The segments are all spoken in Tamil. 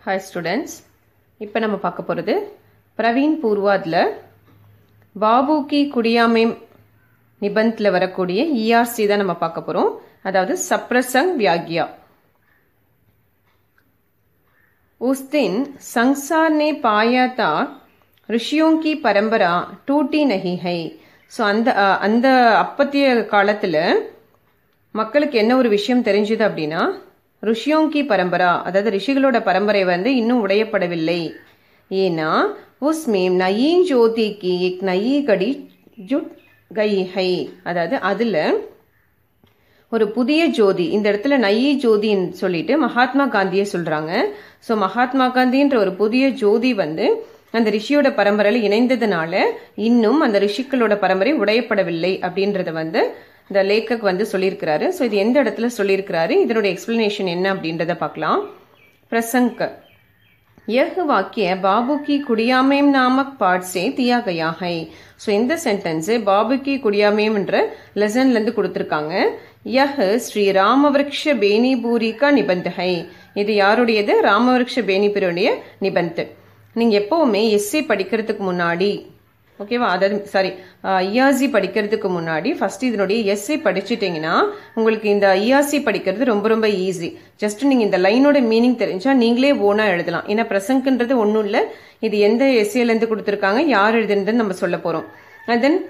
Hi students, இப்போ நம்ம பார்க்க போறது பிரவீன் பூர்வாத்ல பாபு கி குடியாமே நிபந்தல வரக்கூடிய ERC தான் நம்ம பார்க்க போறோம். அதாவது சப்ரசங் व्याग्या. उस दिन संसार ने पाया था ऋषियों की परंपरा टूटी नहीं है. ஸோ அந்த அப்பத்திய காலத்துல மக்களுக்கு என்ன ஒரு விஷயம் தெரிஞ்சது அப்படின்னா ऋषियों की परंपरा அதாவது ரிஷிகளோட பரம்பரை வந்து இன்னும் உடையப்படவில்லை. ஏன்னா उसमें नई ज्योति की एक नई कड़ी जुट गई है. அதாவது அதுல ஒரு புதிய ஜோதி, இந்த இடத்துல நயி ஜோதின்னு சொல்லிட்டு மகாத்மா காந்தியை சொல்றாங்க. ஸோ மகாத்மா காந்தின்ற ஒரு புதிய ஜோதி வந்து அந்த ரிஷியோட பரம்பரையில இணைந்ததுனால இன்னும் அந்த ரிஷிகளோட பரம்பரை உடையப்படவில்லை அப்படின்றத வந்து இந்த லேखक வந்து சொல்லியிருக்கிறாரு. ஸோ இது எந்த இடத்துல சொல்லியிருக்கிறாரு, இதனுடைய எக்ஸ்பிளனேஷன் என்ன அப்படின்றத பார்க்கலாம். प्रसंग यह वाक्य बाबू की कुडियामेम नामक पाठ से दिया गया है. ஸோ இந்த சென்டென்ஸ் பாபு கி குடியாமேம் என்ற லெசன்ல இருந்து கொடுத்திருக்காங்க. यह श्री रामवृक्ष बेनीपुरी का निबंध है. இது யாருடையது? ராமவருக்ஷ பேனிபுரியுடைய நிபந்த். நீங்க எப்பவுமே எஸ்ஏ படிக்கிறதுக்கு முன்னாடி, ஓகேவா, அதாவது சாரி இஆர்சி படிக்கிறதுக்கு முன்னாடி ஃபர்ஸ்ட் இதனுடைய எஸ்ஏ படிச்சுட்டீங்கன்னா உங்களுக்கு இந்த இஆர்சி படிக்கிறது ரொம்ப ரொம்ப ஈஸி. ஜஸ்ட் நீங்க இந்த லைனோட மீனிங் தெரிஞ்சா நீங்களே ஓனா எழுதலாம். ஏன்னா பிரசங்க்ன்றது ஒன்றும் இல்லை, இது எந்த எஸ்ஏல இருந்து கொடுத்துருக்காங்க, யார் எழுதுனதுன்னு நம்ம சொல்ல போறோம். அண்ட் தென்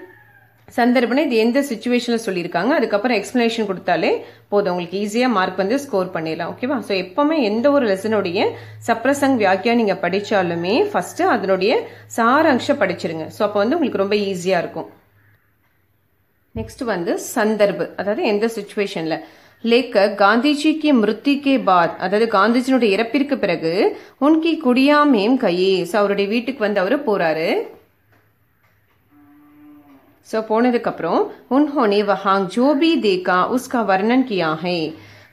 சந்தர்ப்பனை இது எந்த சிச்சுவேஷன்ல சொல்லியிருக்காங்க, அதுக்கப்புறம் எக்ஸ்பிளனேஷன் கொடுத்தாலே போதும், உங்களுக்கு ஈஸியா மார்க் வந்து ஸ்கோர் பண்ணிடலாம். ஓகேவா? ஸோ எப்பவுமே எந்த ஒரு லெசனுடைய சப்ரசங் வியாக்கியா நீங்க படிச்சாலுமே ஃபர்ஸ்ட் அதனுடைய சாராம்சம் படிச்சிருங்க. ஸோ அப்போ வந்து உங்களுக்கு ரொம்ப ஈஸியா இருக்கும். நெக்ஸ்ட் வந்து சந்தர்ப், அதாவது எந்த சிச்சுவேஷன்ல. लेखक गांधीजी की मृत्यु के बाद, அதாவது காந்திஜியோட இறப்பிற்கு பிறகு உன்கி குடியாமேம் கையே, ஸோ அவருடைய வீட்டுக்கு வந்து அவரு போறாரு. ஸோ போனதுக்கு அப்புறம் உன்ஹோனே வஹாங் ஜோ பி தேகா உஸ்கா வர்ணன் கியா ஹை.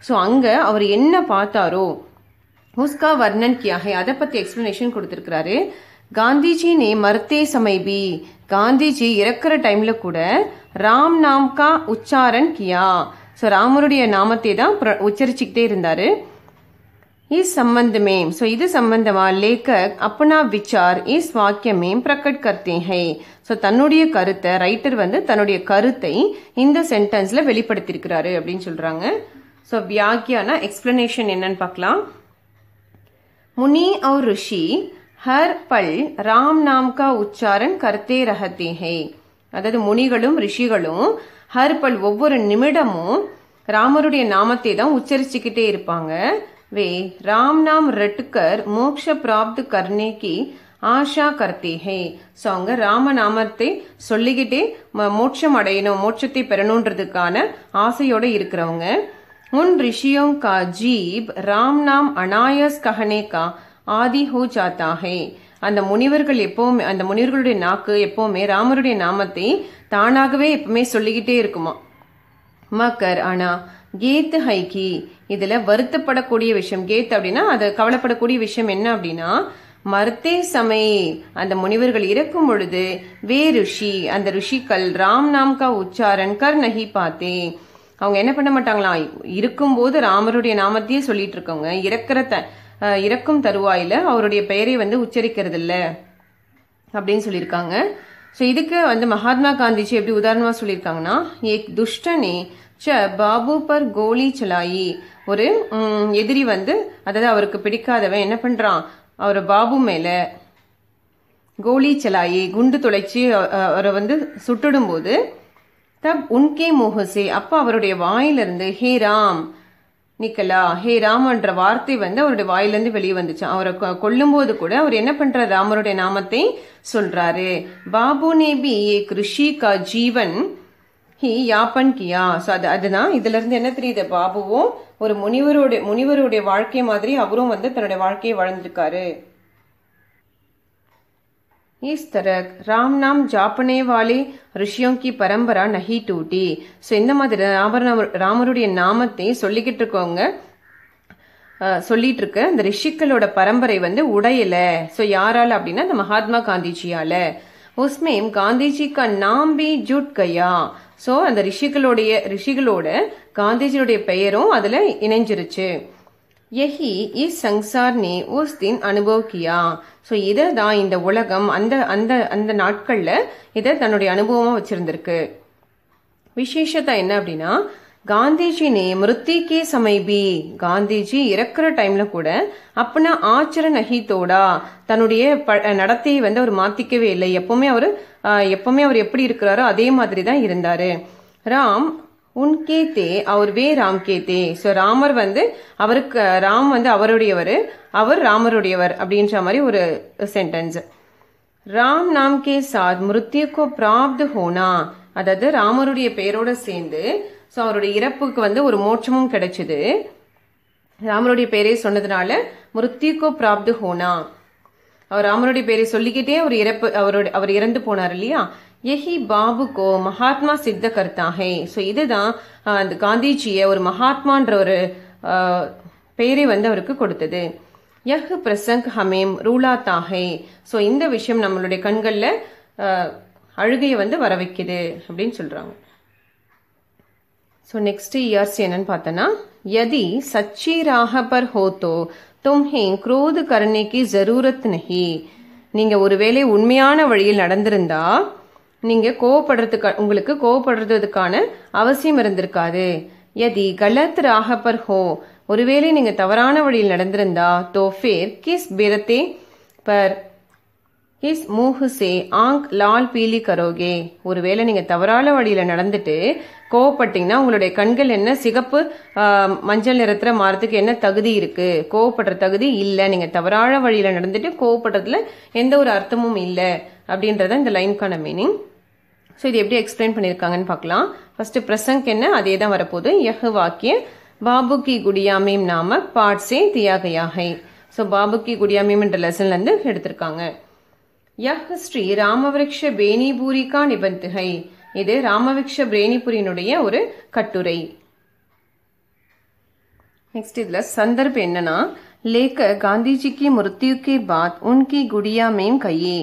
ஸோ அங்க அவர் என்ன பார்த்தாரோ உஸ்கா வர்ணன் கியா ஹை, அதை பத்தி எக்ஸ்பிளனேஷன் கொடுத்திருக்கிறாரு. காந்திஜி நே மர்த்தே சமய் பி, காந்திஜி இறக்குற டைம்ல கூட ராம் நாம் கா உச்சாரன் கியா, ஸோ ராமருடைய நாமத்தை தான் உச்சரிச்சுக்கிட்டே இருந்தாரு. इस संबंध में, सो இது சம்பந்தமா लेखक अपना विचार इस वाक्य में प्रकट करते हैं. சோ தன்னுடைய கருத்தை, ரைட்டர் வந்து தன்னுடைய கருத்தை இந்த சென்டென்ஸ்ல வெளிப்படுத்தியிருக்கிறாரு அப்படின்னு சொல்றாங்க. சோ வியாக்கியானா எக்ஸ்பிளனேஷன் என்னன்னு பார்க்கலாம். मुनि और ऋषि हर पल राम नाम का उच्चारण करते रहते हैं. அதாவது முனிகளும் ரிஷிகளும் ஹர் பல் ஒவ்வொரு நிமிடமும் ராமருடைய நாமத்தை தான் உச்சரிச்சுக்கிட்டே இருப்பாங்க. वे राम नाम रटकर मोक्ष प्राप्त करने की ஆஷா கர்த்தே ஹே. ஸோ அவங்க ராம நாமத்தை சொல்லிக்கிட்டே மோட்சம் அடையணும், மோட்சத்தை பெறணுன்றதுக்கான ஆசையோட இருக்கிறவங்க. உன் ரிஷியோं का जीव राम नाम अनायास कहने का आदि हो जाता है. அந்த முனிவர்கள் எப்பவுமே, அந்த முனிவர்களுடைய நாக்கு எப்பவுமே ராமருடைய நாமத்தை தானாகவே எப்பவுமே சொல்லிக்கிட்டே இருக்குமா. மக்கர் ஆனா கேத் ஹைகி, இதுல வருத்தப்படக்கூடிய விஷயம், கேத் அப்படின்னா அது கவலைப்படக்கூடிய விஷயம் என்ன அப்படின்னா மர்த்தே சமய, அந்த முனிவர்கள் இறக்கும் பொழுது வே ரிஷி, அந்த ரிஷிகள் ராம் நாம் கா உச்சாரன் கர் நஹி பாத்தே, அவங்க என்ன பண்ண மாட்டாங்களாம், இருக்கும் போது ராமருடைய நாமத்தையே சொல்லிட்டு இருக்கவங்க இறக்கும் தருவாயில அவருடைய பெயரை வந்து உச்சரிக்கிறது இல்ல அப்படின்னு சொல்லியிருக்காங்க. ஸோ இதுக்கு வந்து மகாத்மா காந்திஜி எப்படி உதாரணமா சொல்லியிருக்காங்கன்னா, ஏக் துஷ்டனே பாபு பர் கோலி சலாயி, ஒரு எதிரி வந்து, அதாவது அவருக்கு பிடிக்காதவன் என்ன பண்றான், அவர் பாபு மேல கோலி சலாயி குண்டு தொலைச்சு அவரை வந்து சுட்டுடும் போது தப் உன்கே முகசே, அப்ப அவருடைய வாயிலிருந்து ஹே ராம் நிக்கலா, ஹே ராம் என்ற வார்த்தை வந்து அவருடைய வாயிலிருந்து வெளியே வந்துச்சு. அவரை கொல்லும் போது கூட அவர் என்ன பண்றாரு, ராமருடைய நாமத்தை சொல்றாரு. பாபு நே பி ஏக் ரிஷி கா ஜீவன் ஹி யாப்பன் கியா. ஸோ அதுதான் இதுல இருந்து என்ன தெரியுது, பாபுவும் ஒரு முனிவருடைய வாழ்க்கை மாதிரி அவரும் வந்து தன்னுடைய வாழ்க்கையை வாழ்ந்திருக்காரு. इस तरह राम नाम जापने वाले ऋषियों की परंपरा नहीं टूटी. ஸோ இந்த மாதிரி ராமருடைய நாமத்தை சொல்லிக்கிட்டு இருக்கவங்க சொல்லிட்டு இருக்க அந்த ரிஷிகளோட பரம்பரை வந்து உடையல. ஸோ யாரால அப்படின்னா இந்த மகாத்மா காந்திஜியால. உஸ்மேம் காந்திஜி கா நாம் பி ஜுட் கயா. ஸோ அந்த ரிஷிகளோட காந்திஜியுடைய பெயரும் அதுல இணைஞ்சிருச்சு. यही इस संसार ने उस दिन अनुभव किया. ஸோ இதை தான் இந்த உலகம் அந்த அந்த அந்த நாட்கள்ல இதை தன்னுடைய அனுபவமா வச்சிருந்திருக்கு. விசேஷத்தா என்ன அப்படின்னா, காந்திஜி ने मृत्यु के समय भी, காந்திஜி இறக்குற டைம்ல கூட अपना आचरण नहीं तोड़ा, தன்னுடைய நடத்தையை வந்து அவர் மாத்திக்கவே இல்லை. எப்பவுமே அவர் எப்படி இருக்கிறாரோ அதே மாதிரி தான் இருந்தாரு. ராம் உன்கே தே அவர் வே ராம் கே தே. ஸோ ராமர் வந்து அவருக்கு, ராம் வந்து அவருடையவர், அவர் ராமருடையவர் அப்படின்ற மாதிரி ஒரு சென்டென்ஸ். ராம் நாம் கே சாத் மிருத்யு கோ பிராப்த் ஹோனா, அதாவது ராமருடைய பெயரோட சேர்ந்து ஸோ அவருடைய இறப்புக்கு வந்து ஒரு மோட்சமும் கிடைச்சது. ராமருடைய பெயரை சொன்னதுனால மிருத்யுக்கோ பிராப்து ஹோனா, அவர் ராமருடைய பெயரை சொல்லிக்கிட்டே அவர் இறந்து போனார் இல்லையா. यही बाबू को महात्मा सिद्ध करता है. ஸோ இதுதான் அந்த காந்திஜியை ஒரு மகாத்மான்ற ஒரு பெயரை வந்து அவருக்கு கொடுத்தது. யஹ் பிரசங்க் ஹமேம் ரூலாத்தா ஹை. ஸோ இந்த விஷயம் நம்மளுடைய கண்கள்ல அழுகையை வந்து வர வைக்குது அப்படின்னு சொல்றாங்க. ஸோ நெக்ஸ்ட் இயர்ஸ் என்னன்னு பார்த்தோன்னா, यदि सच्ची राह पर हो तो तुम्हें क्रोध करने की जरूरत नहीं. நீங்க ஒருவேளை உண்மையான வழியில் நடந்திருந்தா நீங்க உங்களுக்கு கோவப்படுறதுக்கான அவசியம் இருந்திருக்காது. यदि गलत राह पर हो, ஒருவேளை நீங்க தவறான வழியில் நடந்திருந்தா तो फिर किस बेरते पर किस मुंह से आंख लाल पीली करोगे. ஒருவேளை நீங்க தவறான வழியில நடந்துட்டு கோவப்பட்டீங்கன்னா உங்களுடைய கண்கள் என்ன சிகப்பு மஞ்சள் நிறத்துல மாறதுக்கு என்ன தகுதி இருக்கு? கோவப்படுற தகுதி இல்ல. நீங்க தவறான வழியில நடந்துட்டு கோவப்படுறதுல எந்த ஒரு அர்த்தமும் இல்ல அப்படின்றத இந்த லைனுக்கான மீனிங். ஸோ இது எப்படி எக்ஸ்பிளைன் பண்ணியிருக்காங்கன்னு பார்க்கலாம். ஃபர்ஸ்ட் பிரசங்க் என்ன, அதே தான் வரப்போகுது. யஹ் வாக்கிய பாபு கி குடியா மீம் நாமக் பாட் சே தியா கயா ஹை. ஸோ பாபு கி குடியா மீம் என்ற லெசன்ல இருந்து எடுத்திருக்காங்க. யஹ் ஸ்ரீ ராமவிருக்ஷ பேனிபூரி கா நிபந்த் ஹை. இது ராமவிருக்ஷ பேனிபுரியினுடைய ஒரு கட்டுரை. நெக்ஸ்ட் இதுல சந்தர்ப்பம் என்னன்னா, लेकर गांधी जी की मृत्यु के बाद उनकी गुड़िया में கையே.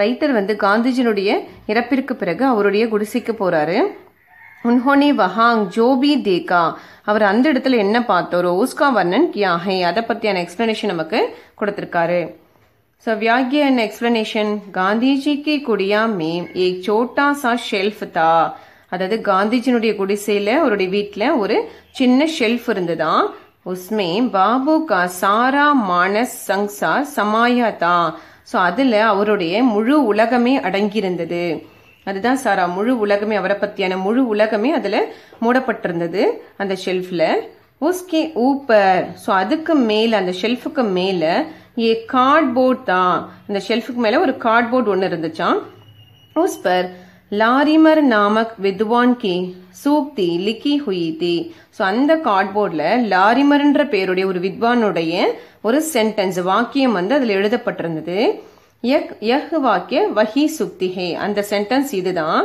ரைட்டர் வந்து காந்திஜினுடைய இறப்பிற்கு பிறகு அவருடைய குடிசைக்கு போறாரு. उन्होंने वहां जो भी देखा, அவர் அந்த இடத்துல என்ன பார்த்தாரோ उसका वर्णन किया है, அதை பத்தியான எக்ஸ்பிளனேஷன் நமக்கு கொடுத்திருக்காரு. सो व्याख्या एंड एक्सप्लेनेशन. गांधी जी की कुड़िया में एक छोटा सा शेल्फ था. அதாவது காந்திஜினுடைய குடிசையில அவருடைய வீட்டுல ஒரு சின்ன ஷெல்ஃப் இருந்ததா. उसमें बाबू का सारा मानस संसार समाया था. ஸோ அதுல அவருடைய முழு உலகமே அடங்கியிருந்தது. அதுதான் சாரா, முழு உலகமே, அவரை பத்தியான முழு உலகமே அதுல மூடப்பட்டிருந்தது அந்த ஷெல்ஃப்ல. உஸ்கே ஊப்பர், ஸோ அதுக்கு மேல, அந்த ஷெல்ஃபுக்கு மேல ஏ கார்ட்போர்ட் தான். அந்த ஷெல்ஃபுக்கு மேல ஒரு கார்ட்போர்ட் ஒன்னு இருந்துச்சாம். उस पर लारिमर नामक विद्वान की सूक्ति लिखी हुई थी. ஸோ அந்த கார்ட்போர்ட்ல லாரிமர்ன்ற பேருடைய ஒரு வித்வானுடைய ஒரு சென்டென்ஸ், வாக்கியம் வந்து அதுல எழுதப்பட்டிருந்தது. யஹ் வாக்கிய வஹி சுக்தி ஹே, அந்த சென்டென்ஸ் இதுதான்.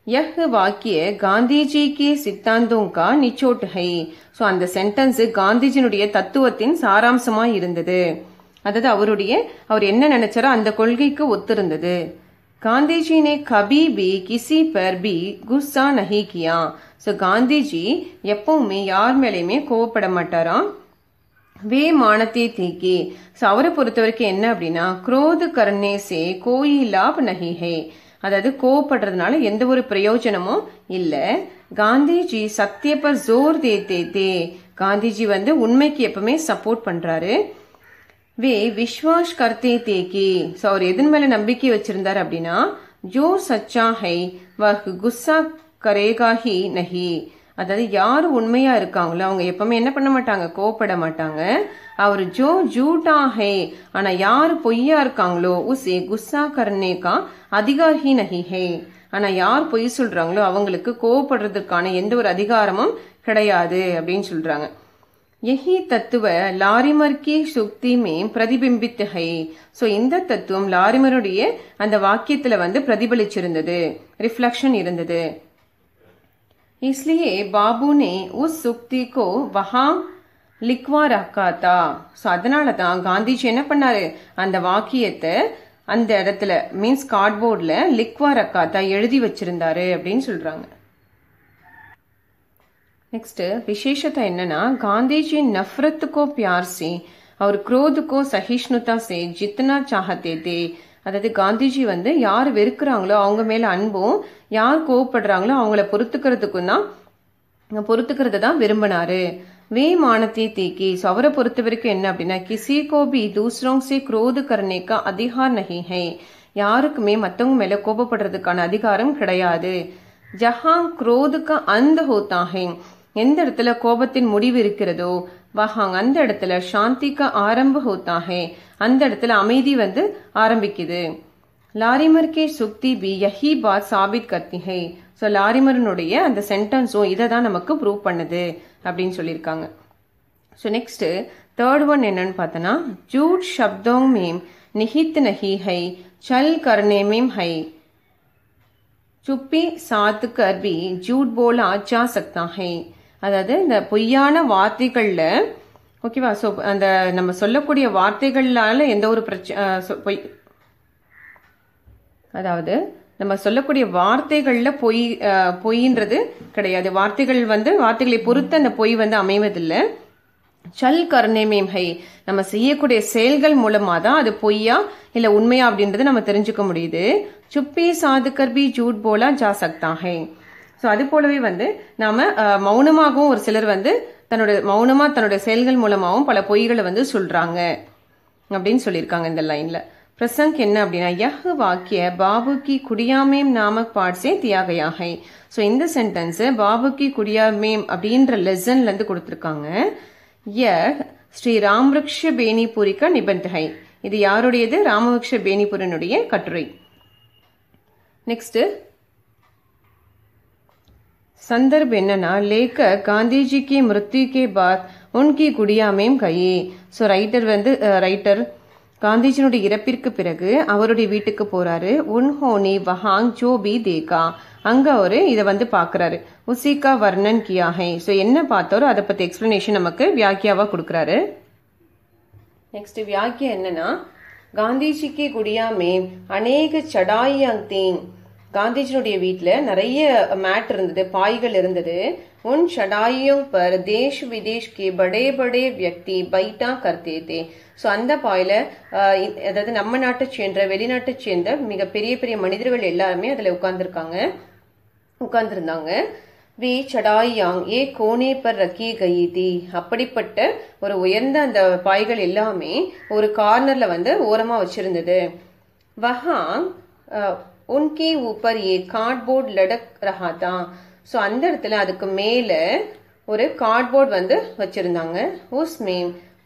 யஹ் வாக்கிய காந்திஜி கே சித்தாந்தோं का निचोट है. ஸோ அந்த சென்டென்ஸ் காந்திஜினுடைய தத்துவத்தின் சாராம்சமா இருந்தது. அதாவது அவர் என்ன நினைச்சாரோ அந்த கொள்கைக்கு ஒத்திருந்தது. गांधी ने कभी भी किसी पर भी गुस्सा नहीं किया. सो गांधी எப்பவுமே யார் மேலேயுமே கோவப்பட மாட்டாராம். வே மானத்தே தீக்கி, ஸோ அவரை பொறுத்த வரைக்கும் என்ன அப்படின்னா, குரோது கர்னே சே கோயி லாப் நஹி ஹே, அதாவது கோவப்படுறதுனால எந்த ஒரு பிரயோஜனமும் இல்ல. காந்திஜி சத்திய பர் ஜோர் தேத்தே தே, காந்திஜி வந்து உண்மைக்கு எப்பவுமே சப்போர்ட் பண்றாரு. வே விஸ்வாஸ் கர்த்தே தேக்கி, ஸோ அவர் எதன் மேல நம்பிக்கை வச்சிருந்தார் அப்படின்னா, Joe Sachcha high வஹ் khussa கரேகா he நஹி, அதாவது யாரு உண்மையா இருக்காங்களோ அவங்க எப்பவுமே என்ன பண்ண மாட்டாங்க, கோவப்பட மாட்டாங்க. அவர் ஜோ ஜூட்டா ஹை, ஆனா யாரு பொய்யா இருக்காங்களோ உசே குஸ்ஸா கர்னேகா அதிகார் ஹி நஹி ஹை, ஆனா யார் பொய் சொல்றாங்களோ அவங்களுக்கு கோவப்படுறதுக்கான எந்த ஒரு அதிகாரமும் கிடையாது அப்படின்னு சொல்றாங்க. यही तत्व लारिमर की सुक्ति में प्रतिबिंबित है. सो இந்த தத்துவம் லாரிமருடைய அந்த வாக்கியத்துல வந்து பிரதிபலிச்சிருந்தது, ரிஃப்ளெக்ஷன் இருந்தது. इसलिए बाबू ने उस सुक्ति को वहां लिखवा रखा था. सो அதனால தான் காந்திஜி என்ன பண்ணாரு, அந்த வாக்கியத்தை அந்த இடத்துல மீன்ஸ் கார்ட்போர்ட்ல லிக்வா ரக்காத்தா எழுதி வச்சிருந்தாரு அப்படின்னு சொல்றாங்க. नेक्स्ट विशेषता என்னன்னா गांधी जी नफरत को प्यार से और क्रोध को सहिष्णुता से जितना चाहते थे. அதாவது காந்திஜி வந்து யார் வெறுக்கிறாங்களோ அவங்க மேல அன்பும் யார் கோவப்படுறாங்களோ அவங்கள பொறுத்துக்கிறது தான் விரும்பினாரு. வே மானத்தை தீக்கி. அவரை பொறுத்த வரைக்கும் என்ன அப்படின்னா கிசி கோ பி दूसरों से क्रोध करने का अधिकार नहीं है. யாருக்குமே மத்தவங்க மேல கோபப்படுறதுக்கான அதிகாரம் கிடையாது. ஜஹாं क्रोध का अंत होता है. எந்த இடத்துல கோபத்தின் முடிவு இருக்கிறதோ வஹாங் அந்த இடத்துல சாந்திக்கு ஆரம்ப ஹோத்தா ஹே. அந்த இடத்துல அமைதி வந்து ஆரம்பிக்குது. லாரிமர் கே சுக்தி பி யஹி பாத் சாபித் கர்த்தி ஹை. ஸோ லாரிமரனுடைய அந்த சென்டென்ஸும் இதை தான் நமக்கு ப்ரூவ் பண்ணுது அப்படின்னு சொல்லியிருக்காங்க. ஸோ நெக்ஸ்ட் தேர்ட் ஒன் என்னன்னு பார்த்தோன்னா ஜூட் ஷப்தோங் மேம் நிஹித் நஹி ஹை சல் கர்னே மேம் ஹை. சுப்பி சாத்து கர்பி ஜூட் போலா ஜா சக்தா ஹை. அதாவது இந்த பொய்யான வார்த்தைகள்ல ஓகேவா. ஸோ அந்த நம்ம சொல்லக்கூடிய வார்த்தைகளால எந்த ஒரு அதாவது நம்ம சொல்லக்கூடிய வார்த்தைகள்ல பொய்ன்றது கிடையாது. வார்த்தைகளை பொறுத்து அந்த பொய் வந்து அமைவதில்லை. சல் கர்னே மேம் ஹை. நம்ம செய்யக்கூடிய செயல்கள் மூலமா தான் அது பொய்யா இல்ல உண்மையா அப்படின்றது நம்ம தெரிஞ்சுக்க முடியுது. சுப்பி சாதுக்கர் பி ஜூட் போலா ஜா சக்தா ஹை. ஸோ அது போலவே வந்து நாம மௌனமாகவும் ஒரு சிலர் வந்து தன்னுடைய செயல்கள் மூலமாகவும் பல பொய்களை வந்து சொல்றாங்க அப்படின்னு சொல்லியிருக்காங்க இந்த லைன்ல. பிரசங்க் என்ன அப்படின்னா யஹ் வாக்கிய பாபு கி குடியாமேம் நாமக் பாட்ஸே தியாகயா ஹை. ஸோ இந்த சென்டென்ஸ் பாபு கி குடியாமேம் அப்படின்ற லெசன்ல இருந்து கொடுத்துருக்காங்க. யஹ் ஸ்ரீ ராம்விருக்ஷ பேனிபுரிக்க நிபந்த் ஹை. இது யாருடையது? ராமவிருக்ஷ பேனிபுரனுடைய கட்டுரை. நெக்ஸ்ட் संदर्भ என்னன்னா लेकर गांधी जी की मृत्यु के बाद उनकी गुड़िया में गए. ஸோ ரைட்டர் காந்திஜியினுடைய இறப்பிற்கு பிறகு அவருடைய வீட்டுக்கு போறாரு. உன்ஹோனி வஹாங் ஜோ பி தேகா. அங்க அவரு இதை வந்து பாக்குறாரு. உசிகா வர்ணன் கியா ஹை. ஸோ என்ன பார்த்தாரோ அதை பத்தி எக்ஸ்பிளனேஷன் நமக்கு வியாக்கியாவா கொடுக்குறாரு. நெக்ஸ்ட் வியாக்கியா என்னன்னா காந்திஜிக்கு குடியா மேம் அநேக சடாயியாங் தேங். காந்திஜியுடைய வீட்டுல நிறைய மேட் இருந்தது, பாய்கள் இருந்தது. உன் சடாயியோं पर देश विदेश के बड़े बड़े व्यक्ति बैठा करते थे. ஸோ அந்த பாயில அதாவது நம்ம நாட்டை சேர்ந்த வெளிநாட்டை சேர்ந்த மிக பெரிய பெரிய மனிதர்கள் எல்லாருமே அதுல உட்கார்ந்துருந்தாங்க. வே சடாயாங் ஏ கோனே பர் ரக்கி கயி தி. அப்படிப்பட்ட ஒரு உயர்ந்த அந்த பாய்கள் எல்லாமே ஒரு கார்னர்ல வந்து ஓரமா வச்சிருந்தது. வஹாங் உன்கே ஊப்பர் ஏ கார்ட்போர்ட் லடக் ரஹா தா. ஸோ அந்த இடத்துல அதுக்கு மேல ஒரு கார்ட்போர்ட் வந்து வச்சிருந்தாங்க. உஸ்மே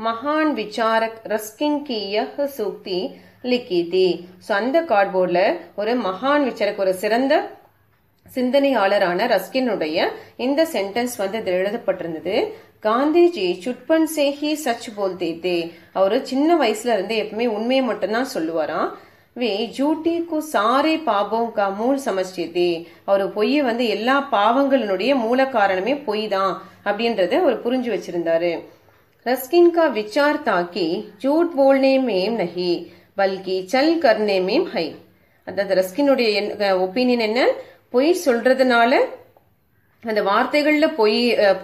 மகான் விசாரக் ரஸ்கின் கி யஹ் சூக்தி லிக்கி தி. ஸோ அந்த கார்ட்போர்ட்ல ஒரு மகான் விசாரக் ஒரு சிறந்த சிந்தனையாளரான ரஸ்கினுடைய இந்த சென்டென்ஸ் வந்து இதில் எழுதப்பட்டிருந்தது. காந்திஜி சுட்பன் சே ஹி சச் போல்தே தே. அவரு சின்ன வயசுல இருந்து எப்பவுமே உண்மையை மட்டும்தான் சொல்லுவாராம். வே ஜூட்டி கு சாரே பாபோं का मूल समझते थे. அவரு பொய்யை வந்து எல்லா பாவங்களினுடைய மூல காரணமே பொய் தான் அப்படின்றத அவர் புரிஞ்சு வச்சிருந்தாரு. रस्किन का विचार था कि झूठ बोलने में नहीं बल्कि चल करने में है. அதாவது ரஸ்கினுடைய ஒப்பீனியன் என்ன, பொய் சொல்றதுனால அந்த வார்த்தைகள்ல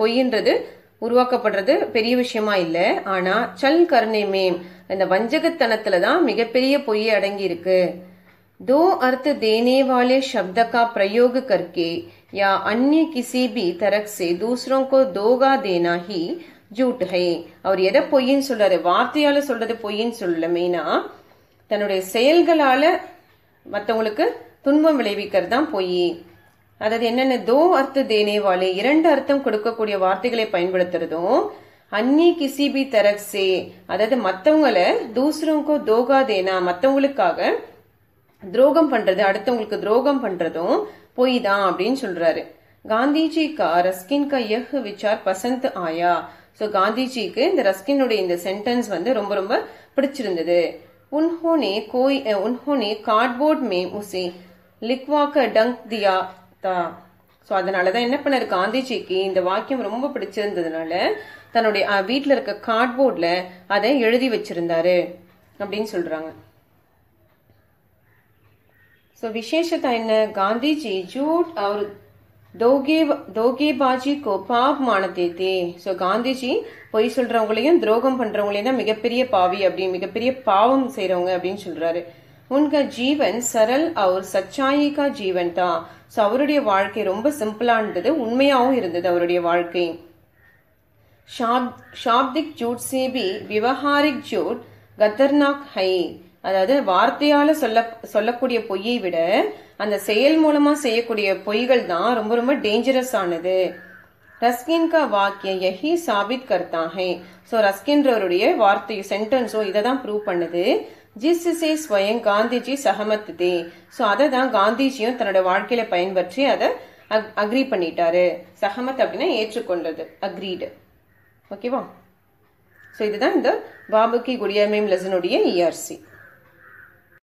பொய்ன்றது உருவாக்கப்படுறது பெரிய விஷயமா இல்ல. ஆனா சல் கர்னே மேம் இந்த வஞ்சகத்தனத்துலதான் மிகப்பெரிய பொய்யை அடங்கி இருக்கு. दो अर्थ देने वाले शब्द का प्रयोग करके या अन्य किसी भी तरह से दूसरों को धोखा देना ही झूठ है. அவர் எதை பொய்ன்னு சொல்றாரு? வார்த்தையால சொல்றது பொய்ன்னு சொல்லல. மெயினா தன்னுடைய செயல்களால மற்றவங்களுக்கு துன்பம் விளைவிக்கிறது தான் பொய். அதாவது என்னென்ன தோ அர்த்த தேனேவாலே இரண்டு அர்த்தம் கொடுக்கக்கூடிய வார்த்தைகளை பயன்படுத்துறதும், அந்நி கிசி பி தரக்ஸே அதாவது மற்றவங்களை தூசரோங்கோ தோகா தேனா மற்றவங்களுக்காக துரோகம் பண்றது, அடுத்தவங்களுக்கு துரோகம் பண்றதும் பொய் தான் அப்படின்னு சொல்றாரு. காந்திஜி கா ரஸ்கின் கா யஹ் விசார் பசந்த் ஆயா. ஸோ காந்திஜிக்கு இந்த ரஸ்கினுடைய இந்த சென்டென்ஸ் வந்து ரொம்ப ரொம்ப பிடிச்சிருந்தது. உன்ஹோனே கார்ட்போர்ட் மே உசே லிக்வாக்க டங்க் தியா தா. ஸோ அதனாலதான் என்ன பண்ணாரு, காந்திஜிக்கு இந்த வாக்கியம் ரொம்ப பிடிச்சிருந்ததுனால தன்னுடைய வீட்டுல இருக்க கார்ட்போர்ட்ல அதை எழுதி வச்சிருந்தாரு அப்படின்னு சொல்றாங்க. ஸோ விசேஷத்தா என்ன, காந்திஜி ஜூட் और தோகேபாஜி கோ பாப் மானதே தே. ஸோ காந்திஜி பொய் சொல்றவங்களையும் துரோகம் பண்றவங்களையும் தான் மிகப்பெரிய பாவி அப்படின்னு, மிகப்பெரிய பாவம் செய்யறவங்க அப்படின்னு சொல்றாரு. உன்கா ஜீவன் சரல் और सच्चाई का जीवन था. ஸோ அவருடைய வாழ்க்கை ரொம்ப சிம்பிளா இருந்தது, உண்மையாவும் இருந்தது அவருடைய வாழ்க்கை. शाब्दिक झूठ से भी व्यवहारिक झूठ खतरनाक है. அதாவது வார்த்தையால சொல்லக்கூடிய பொய்யை விட அந்த செயல் மூலமா செய்யக்கூடிய பொய்கள் தான் ரொம்ப ரொம்ப டேஞ்சரஸ் ஆனது. ரஸ்கின் கா வாக்கிய யஹி சாபித் கர்த்தா ஹை. ஸோ ரஸ்கின்றவருடைய வார்த்தை சென்டென்ஸோ இதை தான் ப்ரூவ் பண்ணுது. ஜிஸ்ஸே ஸ்வயம் காந்திஜி சஹமத் தே. ஸோ அதை தான் காந்திஜியும் தன்னோட வாழ்க்கையில பயன்பற்றி அதை அக்ரி பண்ணிட்டாரு. சஹமத் அப்படின்னா ஏற்றுக்கொண்டது, அக்ரீடு. ஓகேவா? ஸோ இதுதான் இந்த பாபு கி குடியா மேம் லெசனுடைய ERC.